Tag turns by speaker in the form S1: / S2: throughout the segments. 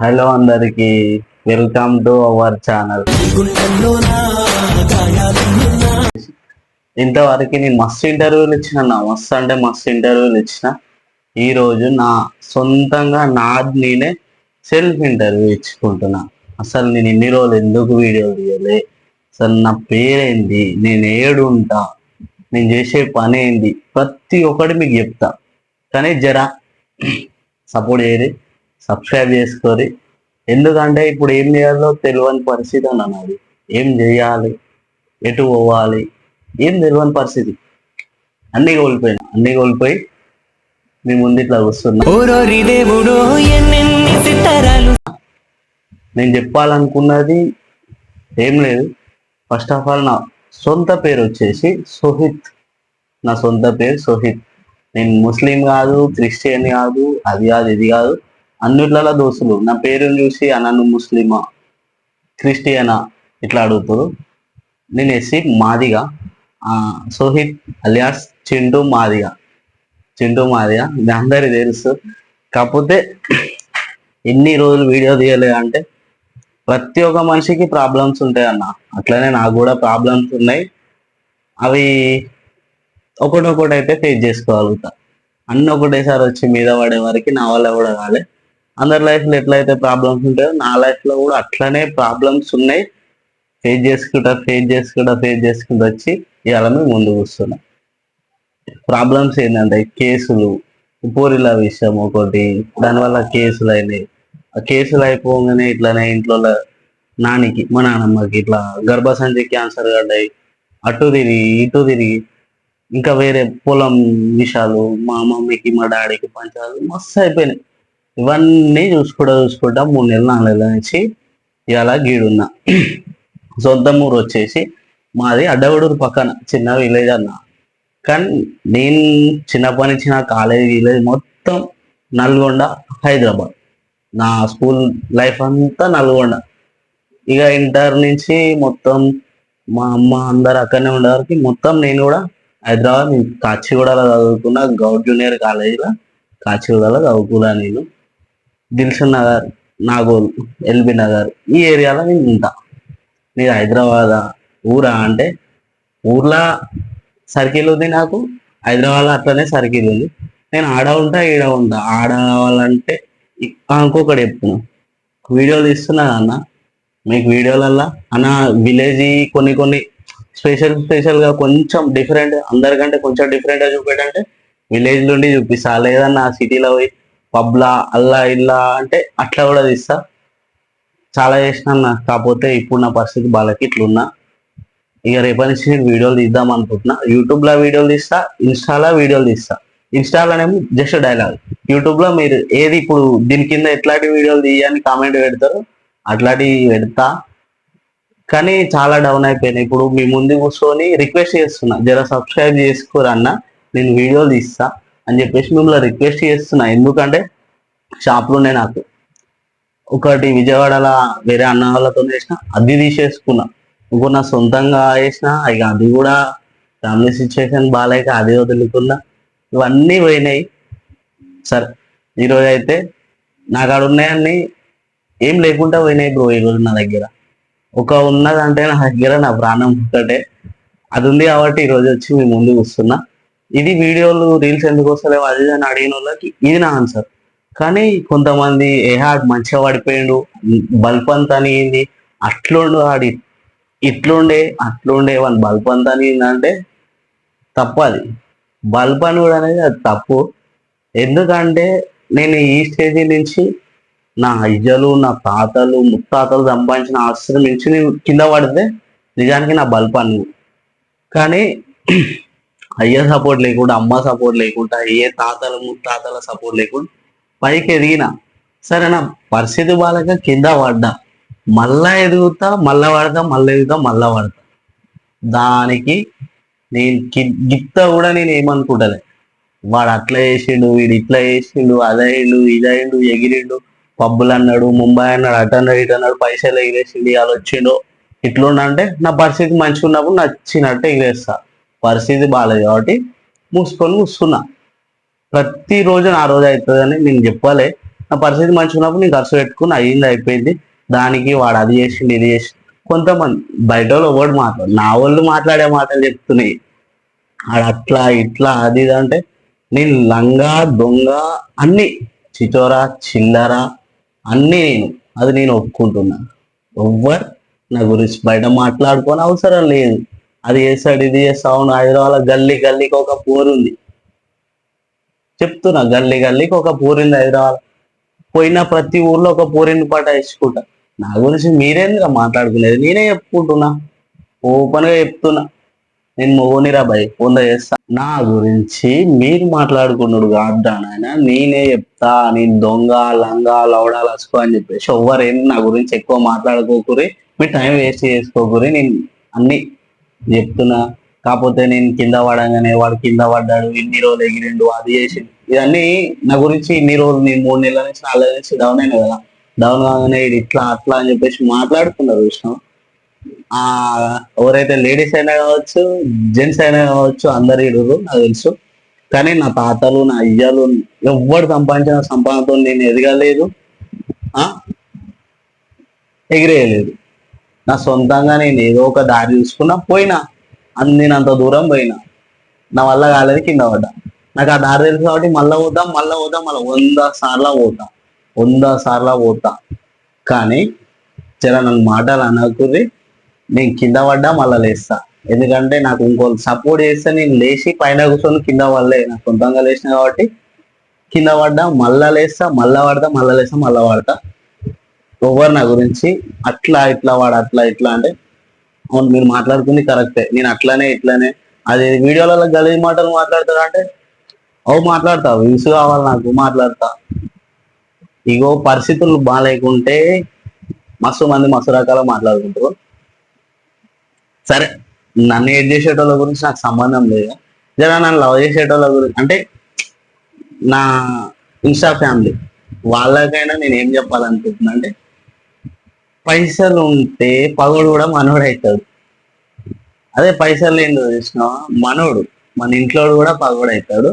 S1: Hello అందరికి, welcome to our channel. ఇంతవరకు నేను మస్తు ఇంటర్వ్యూలు ఇచ్చిన, మస్తు అంటే మస్తు ఇంటర్వ్యూలు ఇచ్చిన. ఈరోజు నా సొంతంగా నేనే సెల్ఫ్ ఇంటర్వ్యూ ఇచ్చుకుంటున్నా. అసలు నేను ఇన్ని రోజులు ఎందుకు వీడియో తీయలే, అసలు నా పేరేంటి, నేను ఏడుంటా, నేను చేసే పని ఏంటి, ప్రతి ఒక్కటి మీకు చెప్తా. కానీ జరా సపోర్ట్ చేయరి, సబ్స్క్రైబ్ చేసుకోరి. ఎందుకంటే ఇప్పుడు ఏం చేయాలో తెలియని పరిస్థితి అన్నది. ఏం చేయాలి, ఎటు పోవాలి, ఏం తెలియని పరిస్థితి. అన్ని కోల్పోయి మీ ముందు ఇట్లా కూర్చున్నా. నేను చెప్పాలనుకున్నది ఏం లేదు. ఫస్ట్ ఆఫ్ ఆల్, నా సొంత పేరు వచ్చేసి సోహిత్. నా సొంత పేరు సోహిత్. నేను ముస్లిం కాదు, క్రిస్టియన్ కాదు, అది కాదు ఇది కాదు. అన్నిట్లలో దోస్తులు నా పేరుని చూసి నన్ను ముస్లిమా, క్రిస్టియనా ఇట్లా అడుగుతారు. నేను ఎస్సీ మాదిగా, సోహిత్ అలియాస్ చింటూ మాదిగా. ఇది అందరికి తెలుసు. కాకపోతే ఎన్ని రోజులు వీడియో తీయలే అంటే, ప్రతి ఒక్క మనిషికి ప్రాబ్లమ్స్ ఉంటాయి అన్న. అట్లనే నాకు కూడా ప్రాబ్లమ్స్ ఉన్నాయి. అవి ఒకటొకటి అయితే ఫేస్ చేసుకోగలుగుతా. అన్ని ఒకటేసారి వచ్చి మీద పడే వరకు నా వల్ల కూడా కాలే. అందరి లైఫ్లో ఎట్లయితే ప్రాబ్లమ్స్ ఉంటాయో నా లైఫ్లో కూడా అట్లనే ప్రాబ్లమ్స్ ఉన్నాయి. ఫేస్ చేసుకుంటూ వచ్చి ఇవాళ మేము ముందుకు వస్తున్నాం. ప్రాబ్లమ్స్ ఏంటంటే కేసులు, పూరిల విషయం ఒకటి, దానివల్ల కేసులు అయినాయి. ఆ కేసులు అయిపోగానే ఇట్లానే ఇంట్లో నానికి, మా నాన్నమ్మకి ఇట్లా గర్భసంచి క్యాన్సర్ పడ్డాయి. అటు తిరిగి ఇటు తిరిగి, ఇంకా వేరే పొలం విషయాలు, మా మమ్మీకి మా డాడీకి పంచాలు మస్తు అయిపోయినాయి. ఇవన్నీ చూసుకుంటా 3 నెలలు 4 నెలల నుంచి ఇలా గీడున్నా. సొంత ఊరు వచ్చేసి మాది అడ్డగూడూరు పక్కన చిన్న విలేజ్ అన్న. కానీ నేను చిన్నప్పటి నుంచి నా కాలేజ్ విలేజ్ మొత్తం నల్గొండ, హైదరాబాద్. నా స్కూల్ లైఫ్ అంతా నల్గొండ. ఇక ఇంటర్ నుంచి మొత్తం మా అమ్మ అందరు అక్కడనే ఉండేవారికి మొత్తం నేను కూడా హైదరాబాద్, కాచిగూడలో చదువుకున్న. గౌడ్ జూనియర్ కాలేజీలో కాచిగూడలో చదువుకున్నా. నేను దిల్షన్ నగర్, నాగోల్, ఎల్బీ నగర్ ఈ ఏరియాలో నేను ఉంటా. నేను హైదరాబాద్ ఊరా అంటే, ఊర్లో సర్కిల్ ఉంది నాకు, హైదరాబాద్లో అట్లనే సర్కిల్ ఉంది. నేను ఆడ ఉంటా, ఈడ ఉంటా. ఆడ కావాలంటే ఇంకొకటి చెప్తున్నా, వీడియోలు తీస్తున్నా అన్న. మీకు వీడియోలల్లా అన్న విలేజ్ కొన్ని స్పెషల్గా కొంచెం డిఫరెంట్, అందరికంటే కొంచెం డిఫరెంట్గా చూపేటంటే విలేజ్ నుండి చూపిస్తా. లేదన్నా సిటీలో పోయి పబ్లా అల్లా ఇల్లా అంటే అట్లా కూడా తీస్తా. చాలా చేసిన. కాకపోతే ఇప్పుడు నా పరిస్థితి బాలకి ఇట్లున్నా. ఇక రేపటి నుంచి నేను వీడియోలు తీద్దాం అనుకుంటున్నా. యూట్యూబ్లో వీడియోలు తీస్తా, ఇన్స్టాలో వీడియోలు తీస్తా. ఇన్స్టాలోనేమో జస్ట్ డైలాగ్, యూట్యూబ్లో మీరు ఏది ఇప్పుడు దీని కింద ఎట్లాంటి వీడియోలు తీయని కామెంట్ పెడతారు, అట్లాంటివి పెడతా. కానీ చాలా డౌన్ అయిపోయినాయి. ఇప్పుడు మీ ముందు కూర్చొని రిక్వెస్ట్ చేస్తున్నా, జర సబ్స్క్రైబ్ చేసుకోరన్న, నేను వీడియోలు తీస్తా అని చెప్పేసి మిమ్మల్ని రిక్వెస్ట్ చేస్తున్నా. ఎందుకంటే షాప్లో ఉండే నాకు ఒకటి విజయవాడలో వేరే అన్న వాళ్ళతో చేసిన, అది తీసేసుకున్నా. ఇంకో నా సొంతంగా చేసిన, ఇక అది కూడా ఫ్యామిలీ సిచ్యువేషన్ బాగాలేక అదే వదులుకున్నా. ఇవన్నీ పోయినాయి. సరే, ఈరోజు అయితే నాకు ఆడ ఉన్నాయన్నీ ఏం లేకుండా పోయినాయి బ్రో. ఈరోజు నా దగ్గర ఒక ఉన్నదంటే నా దగ్గర నా ప్రాణం ఒక్కటే, అది ఉంది కాబట్టి ఈరోజు వచ్చి మీ ముందు వస్తున్నా. ఇది వీడియోలు రీల్స్ ఎందుకు వస్తలేవు అది అని అడిగిన వాళ్ళకి ఇది నా ఆన్సర్. కానీ కొంతమంది మంచిగా పడిపోయిండు, బల్బ్ అంతా అనిగింది, అట్లుండు ఆడి అట్లుండే వాని బల్బ్ అంతా అనిగిందంటే తప్పు. అది బల్బ్ అని కూడా అనేది అది తప్పు. ఎందుకంటే నేను ఈ స్టేజ్ నుంచి నా అయ్యలు, నా తాతలు, ముత్తాతలు సంపాదించిన ఆస్తుల నుంచి నేను కింద పడితే నిజానికి నా బల్బ్ అని. కానీ అయ్య సపోర్ట్ లేకుండా, అమ్మ సపోర్ట్ లేకుండా, ఏ తాతల ముత్తాతల సపోర్ట్ లేకుండా పైకి ఎదిగిన. సరే, నా పరిస్థితి బాగా కింద పడ్డా, మళ్ళా ఎదుగుతా, మళ్ళా పడతా, మళ్ళీ ఎదుగుతా, మళ్ళా పడతా. దానికి నేను గిత్త కూడా నేను ఏమనుకుంటలే, వాడు అట్లా చేసిండు, వీడు ఇట్లా చేసిండు, అదయిండు, ఇదయిండు, ఎగిరిండు, పబ్బులు అన్నాడు, ముంబై అన్నాడు, అటు అన్నాడు, ఇటు అన్నాడు, పైసలు ఎగిరేసిండు, వాళ్ళు వచ్చిండు, ఇట్లుండ అంటే నా పరిస్థితి మంచిగా ఉన్నప్పుడు నచ్చినట్టు ఎగిరేస్తా. పరిస్థితి బాగాలేదు కాబట్టి మూసుకొని కూర్చున్నా. ప్రతిరోజు నా రోజు అవుతుందని నేను చెప్పలే. నా పరిస్థితి మంచిగా ఉన్నప్పుడు నేను ఖర్చు పెట్టుకుని అయ్యింది అయిపోయింది. దానికి వాడు అది చేసిండు ఇది చేసి కొంతమంది బయట వాళ్ళు ఎవడు మాట్లాడు, నా వాళ్ళు మాట్లాడే మాటలు చెప్తున్నాయి. ఆడ అట్లా ఇట్లా అది ఇది అంటే నేను లంగా దొంగ అన్ని చిచోరా చిల్లర అన్ని అది నేను ఒప్పుకుంటున్నా. ఎవ్వరు నా గురించి బయట మాట్లాడుకోని అవసరం లేదు. అది చేస్తాడు ఇది చేస్తా. అవును, హైదరాబాద్ గల్లీ గల్లీకి ఒక పోరు ఉంది. చెప్తున్నా, గల్లీ గల్లీకి ఒక పోరింది హైదరాబాద్. పోయిన ప్రతి ఊర్లో ఒక పోరిని పటాయించుకుంటా. నా గురించి మీరేందిరా మాట్లాడుకునేది? నేనే చెప్పుకుంటున్నా, ఓపెన్ గా చెప్తున్నా. నేను మొగోనిరా భయ్, వంద చేస్తా. నా గురించి మీరు మాట్లాడుకున్నాడు కాదు నాయన, నేనే చెప్తా. నేను దొంగ లంగా లౌడా లసుకో అని చెప్పేసి ఎవ్వరేం నా గురించి ఎక్కువ మాట్లాడుకోకూరి, మీ టైం వేస్ట్ చేసుకోకూరి. నేను అన్ని చెప్తున్నా. కాకపోతే నేను కింద పడంగానే వాడు కింద పడ్డాడు, ఇన్ని రోజులు ఎగిరిండు, అది చేసిండు, ఇవన్నీ నా గురించి ఇన్ని రోజులు నేను 3 నెలల నుంచి 4 నెలల నుంచి డౌన్ అయినా కదా. డౌన్ కాగానే ఇది ఇట్లా అట్లా అని చెప్పేసి మాట్లాడుతున్నారు విషయం. ఆ ఎవరైతే లేడీస్ అయినా కావచ్చు, జెంట్స్ అయినా కావచ్చు, అందరు ఇడురు నాకు తెలుసు. కానీ నా తాతలు నా అయ్యలు ఎవ్వడు సంపాదించిన సంపాదనతో నేను ఎదగలేదు, ఆ ఎగిరేయలేదు. నా సొంతంగా నేను ఏదో ఒక దారి చూసుకున్నా, పోయినా, అందినంత దూరం పోయినా. నా వల్ల కాలేదు, కింద పడ్డా. నాకు ఆ దారి తెలుసు కాబట్టి మళ్ళా పోతాం మళ్ళా పోతాం మళ్ళీ 100 సార్లు పోతా, 100 సార్లు పోతా. కానీ జర నన్ను మాటలు అనకుర్రి. నేను కింద పడ్డా మళ్ళా లేస్తా. ఎందుకంటే నాకు ఇంకోళ్ళు సపోర్ట్ చేస్తే నేను లేచి పైన కూర్చొని కింద పడలే, నాకు సొంతంగా లేచిన కాబట్టి కింద పడ్డా మళ్ళా లేస్తా, మళ్ళా పడతా, మళ్ళా లేస్తా, మళ్ళా పడతా. ఎవరు నా గురించి అట్లా ఇట్లా వాడు అట్లా ఇట్లా అంటే, అవును మీరు మాట్లాడుకుంది కరెక్టే, నేను అట్లానే ఇట్లానే అది వీడియోలలో గలీజ్ మాటలు మాట్లాడతాడు అంటే అవు మాట్లాడతా, వ్యూస్ కావాలి నాకు మాట్లాడతా. ఇగో పరిస్థితులు బాగాలేకుంటే మస్తు మంది మస్తు రకాల మాట్లాడుకుంటారు. సరే, నన్ను ఏడ్ చేసేటోళ్ళ గురించి నాకు సంబంధం లేదు. జర నన్ను లవ్ చేసేటోళ్ళ గురించి అంటే నా ఇన్స్టా ఫ్యామిలీ వాళ్ళకైనా నేను ఏం చెప్పాలనుకుంటున్నా అంటే, పైసలు ఉంటే పగోడు కూడా మనోడు అవుతాడు. అదే పైసలు ఏంటో చూసిన మనోడు మన ఇంట్లో కూడా పగోడు అవుతాడు.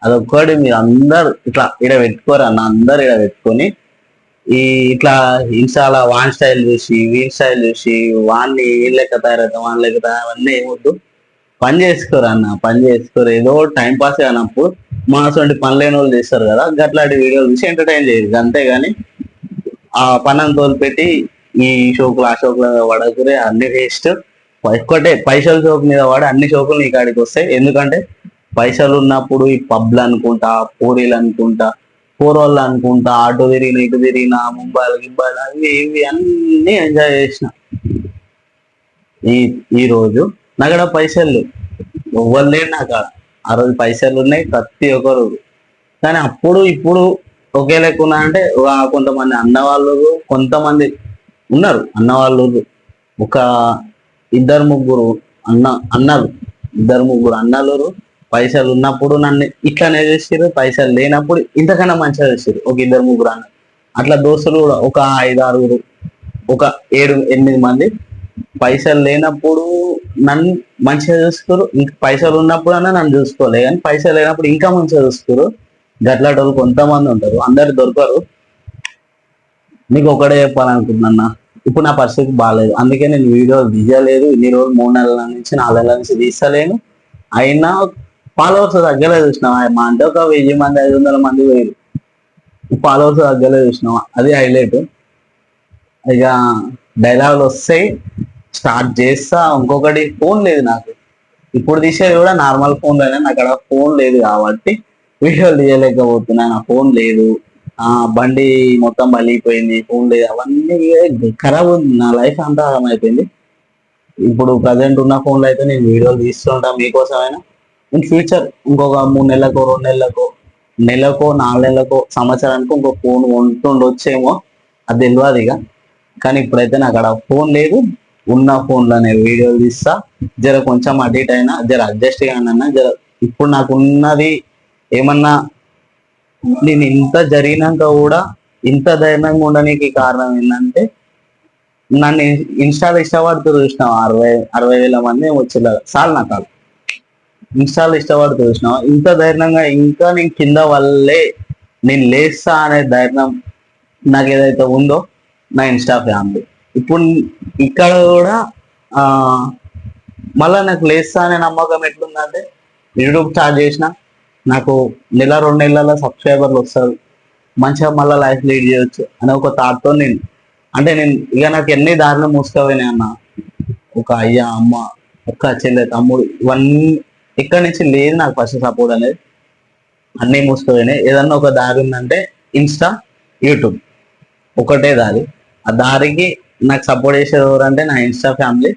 S1: అదొక్కటి మీరు అందరు ఇట్లా ఇడ పెట్టుకోరు అన్న, అందరు ఇడ పెట్టుకొని ఈ ఇట్లా ఇన్స్టాలా వాన్ స్టైల్ చూసి వీన్ స్టైల్ చూసి వాన్ని ఏం లెక్క తయారవుతాం వాన్ లెక్క తయారు అవన్నీ ఏమొద్దు. పని చేసుకోరు అన్న, పని చేసుకోరు. ఏదో టైం పాస్ కానప్పుడు మాసంటి పని లేని వాళ్ళు చేస్తారు కదా, గట్లాంటి వీడియోలు చూసి ఎంటర్టైన్ చేయదు అంతేగాని ఆ పని తోలుపెట్టి ఈ షోకులు ఆ షోకుల మీద పడకురే, అన్ని వేస్ట్. ఒక్కటే పైసలు షోకు మీద వాడి అన్ని షోకులు నీ కాడికి వస్తాయి. ఎందుకంటే పైసలు ఉన్నప్పుడు ఈ పబ్లు అనుకుంటా, పూరీలు అనుకుంటా, పూర్వాళ్ళు అనుకుంటా, అటు తిరిగిన ఇటు తిరిగిన ముంబైలు గింబాయిలు అవి ఇవి అన్ని ఎంజాయ్ చేసిన. ఈ ఈ రోజు నాకడ పైసలు లేవు, ఎవ్వరు లేడు నాకు. ఆ రోజు పైసలు ఉన్నాయి ప్రతి ఒక్కరు. కానీ అప్పుడు ఇప్పుడు ఒకే లెక్క ఉన్నా అంటే కొంతమంది అన్నవాళ్ళు, కొంతమంది ఉన్నారు అన్నవాళ్ళు. ఒక ఇద్దరు ముగ్గురు అన్నలు, ఇద్దరు ముగ్గురు అన్నలు పైసలు ఉన్నప్పుడు నన్ను ఇట్లానే చేసారు, పైసలు లేనప్పుడు ఇంతకన్నా మంచిగా చేసారు ఒక ఇద్దరు ముగ్గురు అన్న. అట్లా దోస్తులు కూడా ఒక 5 6 ఒక 7 8 మంది పైసలు లేనప్పుడు నన్ను మంచిగా చూసుకోరు, ఇంకా పైసలు ఉన్నప్పుడు అన్నా నన్ను చూసుకోలే, కానీ పైసలు లేనప్పుడు ఇంకా మంచిగా చూసుకోరు. గట్లాంటి వాళ్ళు కొంతమంది ఉంటారు, అందరు దొరకరు. నీకు ఒకటే చెప్పాలనుకుంటున్నా, ఇప్పుడు నా పరిస్థితి బాగాలేదు, అందుకే నేను వీడియోలు తీయలేదు. ఇన్ని రోజులు 3 నెలల నుంచి 4 నెలల నుంచి తీస్తలేను. అయినా ఫాలోవర్స్ తగ్గలే చూసినావా, మా అంటే ఒక 1000 మంది 500 మంది వేరు ఫాలోవర్స్ తగ్గలే చూసినావా, అది హైలైట్. ఇక డైలాగులు వస్తాయి, స్టార్ట్ చేస్తా. ఇంకొకటి ఫోన్ లేదు నాకు, ఇప్పుడు తీసేది కూడా నార్మల్ ఫోన్లోనే, నాకు అక్కడ ఫోన్ లేదు కాబట్టి వీడియోలు తీయలేకపోతున్నా. నా ఫోన్ లేదు, బండి మొత్తం బలిగిపోయింది, ఫోన్ లేదు, అవన్నీ ఖరాబ్ ఉంది. నా లైఫ్ అంతా అయిపోయింది. ఇప్పుడు ప్రజెంట్ ఉన్న ఫోన్లో అయితే నేను వీడియోలు తీస్తుంటా మీకోసమైనా. ఇన్ ఫ్యూచర్ ఇంకొక 3 నెలలకో 2 నెలలకో నెలకో 4 నెలలకో సంవత్సరానికి ఇంకో ఫోన్ ఉంటుండొచ్చేమో, అది తెలియదు ఇక. కానీ ఇప్పుడైతే నాకు అక్కడ ఫోన్ లేదు. ఉన్న ఫోన్లోనే వీడియోలు తీస్తా. జర కొంచెం అటు ఇటు అయినా జర అడ్జస్ట్ కానన్నా జర. ఇప్పుడు నాకు ఉన్నది ఏమన్నా, నేను ఇంత జరిగినాక కూడా ఇంత ధైర్యంగా ఉండడానికి కారణం ఏంటంటే, నన్ను ఇన్స్టాలో ఇష్టపడుతూ చూసినావు 60,000 మంది వచ్చేలా చాలు నాకు. కాదు ఇన్స్టాలో ఇష్టపడుతూ చూసినావు ఇంత ధైర్యంగా ఇంకా నేను కింద వల్లే నేను లేస్తా అనే ధైర్యం నాకు ఏదైతే ఉందో నా ఇన్స్టా ఫ్యామిలీ. ఇప్పుడు ఇక్కడ కూడా ఆ మళ్ళీ నాకు లేస్తా అనే నమ్మకం ఎట్లుందంటే యూట్యూబ్ స్టార్ట్ చేసిన, నాకు నెల 2 నెలల సబ్స్క్రైబర్లు వస్తారు, మంచిగా మళ్ళీ లైఫ్ లీడ్ చేయొచ్చు అనే ఒక థాట్తో నేను, అంటే నేను ఇక నాకు ఎన్ని దారులు మూసుకపోయినాయి అన్న, ఒక అయ్యా అమ్మ అక్క చెల్లె తమ్ముడు ఇవన్నీ ఇక్కడి నుంచి లేదు నాకు ఫస్ట్ సపోర్ట్ అనేది, అన్నీ మూసుకుపోయినాయి. ఏదన్నా ఒక దారి ఉందంటే ఇన్స్టా, యూట్యూబ్ ఒకటే దారి. ఆ దారికి నాకు సపోర్ట్ చేసేది ఎవరంటే నా ఇన్స్టా ఫ్యామిలీ.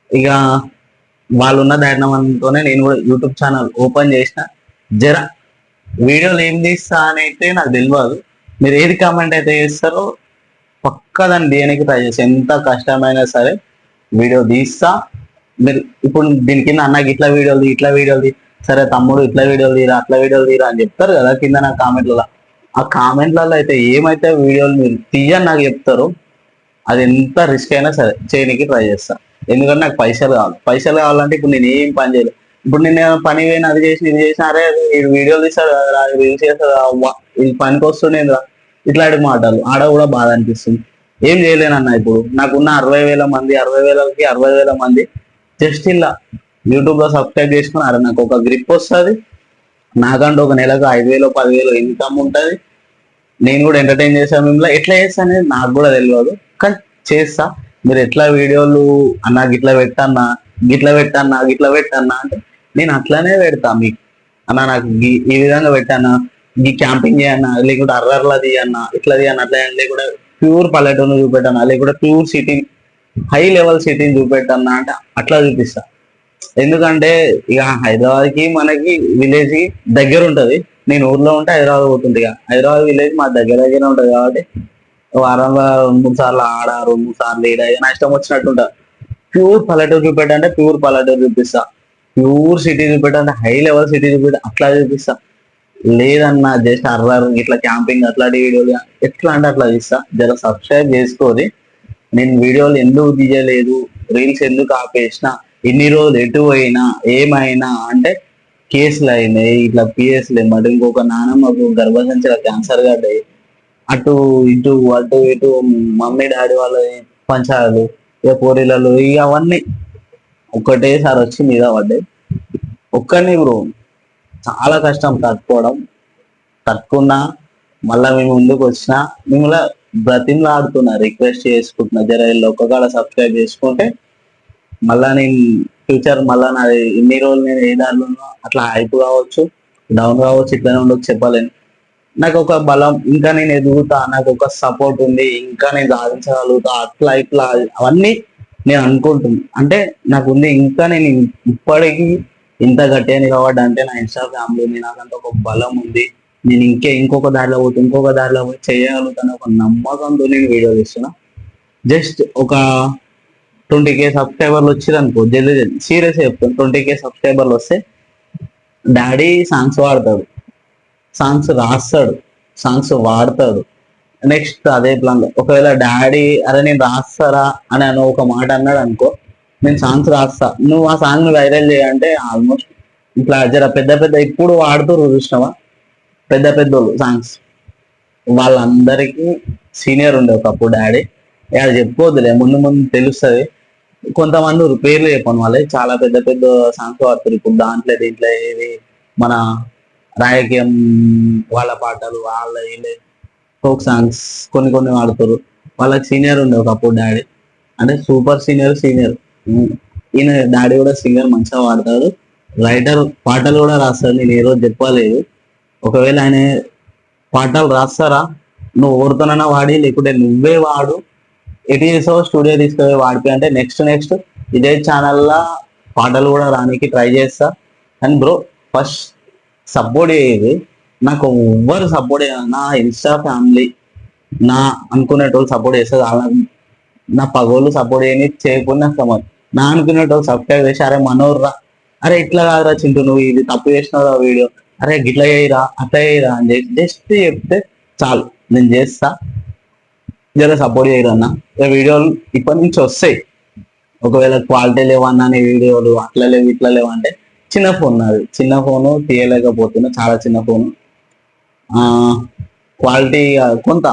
S1: ఇక వాళ్ళు ఉన్న ధైర్యంతోనే నేను కూడా యూట్యూబ్ ఛానల్ ఓపెన్ చేసిన. జర వీడియోలు ఏం తీస్తా అని అయితే నాకు తెలియదు, మీరు ఏది కామెంట్ అయితే చేస్తారో పక్కా దాన్ని తీయడానికి ట్రై చేస్తా, ఎంత కష్టమైనా సరే వీడియో తీస్తా. మీరు ఇప్పుడు దీని కింద అన్నకి ఇట్లా వీడియోలు ఇట్లా వీడియోలు, సరే తమ్ముడు ఇట్లా వీడియోలు తీరా అట్లా వీడియోలు తీరా అని చెప్తారు కదా కింద నా కామెంట్లలో. ఆ కామెంట్లలో అయితే ఏమైతే వీడియోలు మీరు తీయని నాకు చెప్తారో అది ఎంత రిస్క్ అయినా సరే చేయడానికి ట్రై చేస్తా. ఎందుకంటే నాకు పైసలు కావాలి. పైసలు కావాలంటే ఇప్పుడు నేను ఏం పని చేయలేదు. ఇప్పుడు నేను పని పోయిన అది చేసిన ఇది చేసిన, అరే వీడియోలు తీస్తాడు కదా రీల్స్ చేస్తాడు ఇది పనికి వస్తుండేంద్రా ఇట్లాంటి మాటలు ఆడ కూడా బాధ అనిపిస్తుంది. ఏం చేయలేనన్న. ఇప్పుడు నాకున్న 60,000 మంది 60,000కి 60,000 మంది జస్ట్ ఇలా యూట్యూబ్ లో సబ్స్క్రైబ్ చేసుకుని, అరే నాకు ఒక గ్రిప్ వస్తుంది, నాకంటే ఒక నెలకు 5,000 10,000 ఇన్కమ్ ఉంటుంది, నేను కూడా ఎంటర్టైన్ చేశాను మిమ్మల్ని. ఎట్లా చేస్తా అనేది నాకు కూడా తెలియదు, కానీ చేస్తా. మీరు ఎట్లా వీడియోలు అన్నా గిట్లా పెట్టన్నా గిట్లా పెట్టన్నా గిట్లా పెట్టన్నా అంటే నేను అట్లానే పెడతా మీకు. అన్న నాకు ఈ విధంగా పెట్టానా, ఈ క్యాంపింగ్ చేయన్నా, లేకుంటే అర్రర్లా తీయన్నా, ఇట్లా తీయన్నా, అట్లా లేకుంటే ప్యూర్ పల్లెటూరును చూపెట్టన్నా, లేకుంటే ప్యూర్ సిటీ హై లెవెల్ సిటీని చూపెట్టన్నా అంటే అట్లా చూపిస్తా. ఎందుకంటే ఇక హైదరాబాద్ కి మనకి విలేజ్ కి దగ్గర ఉంటది. నేను ఊర్లో ఉంటే హైదరాబాద్ పోతుంది. ఇక హైదరాబాద్ విలేజ్ మా దగ్గర ఉంటది కాబట్టి వారంలో 2-3 సార్లు ఆడ 2-3 సార్లు ఈడ నా ఇష్టం వచ్చినట్టు ఉంటా. ప్యూర్ పల్లెటూరు చూపెట్టంటే ప్యూర్ పల్లెటూరు చూపిస్తా, ప్యూర్ సిటీ చూపెట్టంటే హై లెవెల్ సిటీ చూపెట్టా అట్లా చూపిస్తా. లేదన్నా జస్ట్ అర్రర్ ఇట్లా క్యాంపింగ్ అట్లాంటి వీడియోలు ఎట్లా అంటే అట్లా తీస్తా. జర సబ్స్క్రైబ్ చేసుకోరి. నేను వీడియోలు ఎందుకు తీయలేదు, రీల్స్ ఎందుకు ఆపేసిన, ఇన్ని రోజులు ఎటు అయినా ఏమైనా అంటే కేసులు అయినాయి, ఇట్లా పిఎస్లు ఏమాట, ఇంకొక నానమ్మకు గర్భసంచిలో క్యాన్సర్ గడ్డాయి, అటు ఇటు అటు ఇటు మమ్మీ డాడీ వాళ్ళ పంచాలు, ఇక పోరీలలో ఇక అవన్నీ ఒక్కటేసారి వచ్చి మీద పడ్డాయి. ఒక్కడిని బ్రో చాలా కష్టం తట్టుకున్నా మళ్ళీ మేము ముందుకు వచ్చిన మిమ్మల్ని బ్రతిమలాడుతున్నా, రిక్వెస్ట్ చేసుకుంటున్నా, జర ఒక్కగాడ సబ్స్క్రైబ్ చేసుకుంటే మళ్ళా నేను ఫ్యూచర్ మళ్ళా నాది ఇన్ని రోజులు నేను ఏ దారిలో అట్లా హైప్ కావచ్చు డౌన్ కావచ్చు ఇట్లానే ఉండొచ్చు చెప్పలేను. నాకు ఒక బలం, ఇంకా నేను ఎదుగుతా, నాకు ఒక సపోర్ట్ ఉంది, ఇంకా నేను సాధించగలుగుతా, అట్లా ఇట్లా అవన్నీ నేను అనుకుంటున్నా. అంటే నాకు ఉంది ఇంకా, నేను ఇప్పటికీ ఇంత గట్టిగా నిలబడ్డా అంటే నా ఇన్స్టా ఫ్యామిలీ ఉంది, నాకంటే ఒక బలం ఉంది, నేను ఇంకొక దారిలో పోతే ఇంకొక దారిలో పోయి చేయగలుగుతాను ఒక నమ్మకంతో నేను వీడియో చేస్తున్నా. జస్ట్ ఒక 20K సబ్స్క్రైబర్లు వచ్చిరనుకో, జల్దీ సీరియస్ చెప్తాను, 20K సబ్స్క్రైబర్లు వస్తే డాడీ సాంగ్స్ వాడతాడు, సాంగ్స్ రాస్తాడు, సాంగ్స్ వాడతాడు. నెక్స్ట్ అదే ప్లాన్ ఒకవేళ డాడీ అరే నేను రాస్తారా అని ఒక మాట అన్నాడు అనుకో, నేను సాంగ్స్ రాస్తా, నువ్వు ఆ సాంగ్ వైరల్ చేయంటే ఆల్మోస్ట్ ఇట్లా జర పెద్ద పెద్ద ఇప్పుడు వాడుతూ చూసినావా పెద్ద పెద్దోళ్ళు సాంగ్స్, వాళ్ళందరికీ సీనియర్ ఉండే ఒకప్పుడు డాడీ. అది చెప్పుకోవద్దులే, ముందు ముందు తెలుస్తుంది. కొంతమంది పేర్లు చెప్పను వాళ్ళే చాలా పెద్ద పెద్ద సాంగ్స్ వాడుతారు ఇప్పుడు. దీంట్లో ఏవి మన రాజకీయం వాళ్ళ పాటలు వాళ్ళ ఫోక్ సాంగ్స్ కొన్ని కొన్ని వాడుతారు. వాళ్ళకి సీనియర్ ఉండే ఒకప్పుడు డాడీ, అంటే సూపర్ సీనియర్. ఈయన డాడీ కూడా సింగర్ మంచిగా వాడతాడు, రైటర్, పాటలు కూడా రాస్తాడు. నేను ఏ రోజు చెప్పలేదు, ఒకవేళ ఆయన పాటలు రాస్తారా నువ్వు ఎవరితోనైనా వాడి, లేకుంటే నువ్వే వాడు, ఎటు చేసావు స్టూడియో తీసుకొని వాడిపి అంటే నెక్స్ట్ ఇదే ఛానల్లో పాటలు కూడా రానికి ట్రై చేస్తా. అండ్ బ్రో ఫస్ట్ సపోర్ట్ అయ్యేది నాకు ఎవ్వరు సపోర్ట్ చేయాలి, నా ఇన్స్టా ఫ్యామిలీ నా అనుకునేటోళ్ళు సపోర్ట్ చేస్తారు. అలా నా పగోళ్ళు సపోర్ట్ చేయకుండా సమర్ నా అనుకునేటోళ్ళు సబ్స్క్రైబ్ చేసి అరే మనోర్రా, అరే ఇట్లా కాదురా చింటూ నువ్వు ఇది తప్పు చేసినావురా వీడియో, అరే గిట్లా చేయరా అట్లా చేయరా అని జస్ట్ చెప్తే చాలు, నేను చేస్తా. జర సపోర్ట్ చేయరు అన్న. వీడియోలు ఇప్పటి నుంచి వస్తాయి, ఒకవేళ క్వాలిటీ లేవన్నా నీ వీడియోలు అట్లా లేవు ఇట్లా లేవు అంటే చిన్న ఫోన్ నాది, చిన్న ఫోను తీయలేకపోతున్నా, చాలా చిన్న ఫోను. క్వాలిటీ కొంత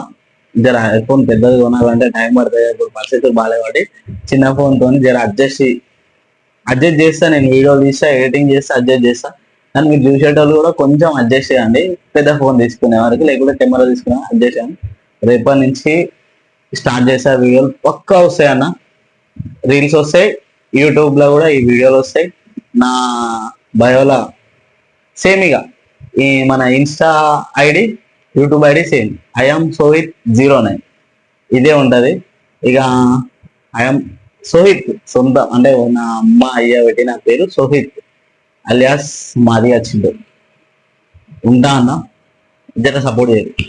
S1: జర ఫోన్ పెద్దది కొనాలంటే టైం పడుతుంది, ఇప్పుడు పరిస్థితులు బాగాలేవాడి చిన్న ఫోన్ తోని జర అడ్జస్ట్ చేస్తా, నేను వీడియోలు తీస్తా, ఎడిటింగ్ చేస్తా, అడ్జస్ట్ చేస్తా. కానీ మీరు చూసేటోళ్ళు కూడా కొంచెం అడ్జస్ట్ చేయండి, పెద్ద ఫోన్ తీసుకునే వరకు, లేకుంటే కెమెరా తీసుకునే అడ్జస్ట్ చేయండి. రేపటి నుంచి స్టార్ట్ చేసే వీడియోలు పక్కా వస్తాయి అన్న, రీల్స్ వస్తాయి, యూట్యూబ్ లో కూడా ఈ వీడియోలు వస్తాయి. నా బయోలా సేమ్ ఇక ఈ మన Insta ID, YouTube ID same, I'm Sohit 09 ఇదే ఉంటది. ఇక ఐఎమ్ సోహిత్ సొంత అంటే నా అమ్మ అయ్య పెట్టిన పేరు సోహిత్ అలియాస్ మాది వచ్చిండు. ఉంటా అన్న, జర సపోర్ట్ చేయండి.